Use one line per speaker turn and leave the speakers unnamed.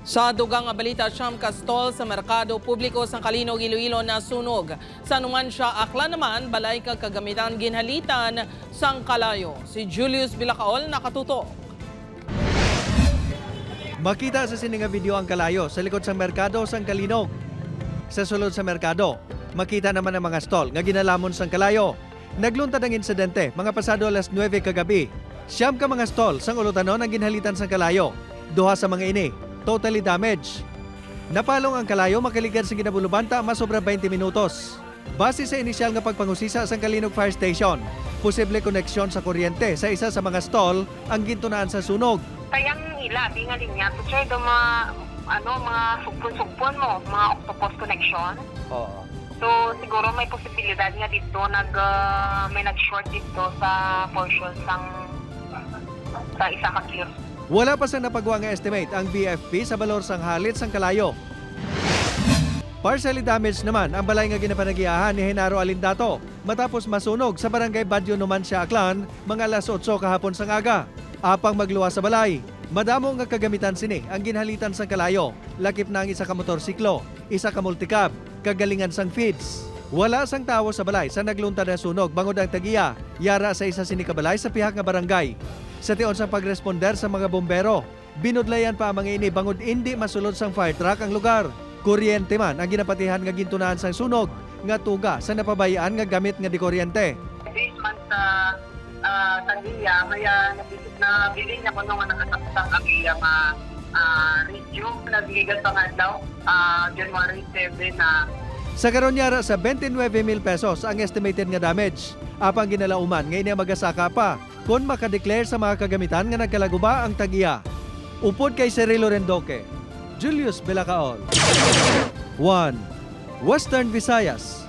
Sa dugang nga balita, siyam ka stall sa merkado publiko sa Kalinog, Iloilo na sunog. Sa Numancia, Aklan naman, balay kag kagamitan ginhalitan sang kalayo. Si Julius Bilakaol nakatuto.
Makita sa sininga video ang kalayo sa likod sa merkado sang Kalinog. Sa sulod sa merkado, makita naman ang mga stall nga ginalamon sang kalayo. Nagluntad ang insidente mga pasado alas 9 kagabi. Siyam ka mga stall sang ulutanon ang ginhalitan sang kalayo. Duha sa mga ini totally damaged. Napalong ang kalayo makaligad sa ginabulubanta masobra 20 minutos. Base sa inisyal nga pagpangusisa sa Kalinog Fire Station, posible koneksyon sa kuryente sa isa sa mga stall ang gintunaan sa sunog.
Kayang ila, di nga linya, to sir, mga sugpon-sugpon mo, mga octopus connection.
Oo.
So, siguro may posibilidad nga dito, may nag-short dito sa portion sa isa ka kiosk.
Wala pa sa napagawa nga estimate ang BFP sa balor sang halit sang kalayo. Partially damaged naman ang balay nga ginapanagiahan ni Henaro Alindato matapos masunog sa barangay Badyo Numancia, Aklan mga alas 8 kahapon sang aga. Apang magluwas sa balay, madamo nga kagamitan sini ang ginhalitan sang kalayo. Lakip na ang isa ka motorsiklo, isa ka multicab, kagalingan sang feeds. Wala sang tawo sa balay sa nagluntad na sunog bangod ang tagiya, yara sa isa sini ka balay sa pihak nga barangay. Sa tion sang pagresponder sa mga bombero, binudlayan pa ang mga ini bangod hindi masulod sang fire truck ang lugar. Kuryente man ang ginapatihan nga gintunaan sang sunog, nga tuga sa napabayaan nga gamit nga di kuryente.
Based man sa tagiya, maya nabili niya ko nung nakasaksak ang iya radio. Nabigat pa nga daw, January 7 na.
Sa karon yara sa 29,000 pesos ang estimated nga damage. Apang ginalauman ngay niya magasaka pa kung makadeclare sa mga kagamitan nga nagkalaguba ang tagiya. Upod kay Cirilo Rendoque, Julius Bilakaol. 1. Western Visayas.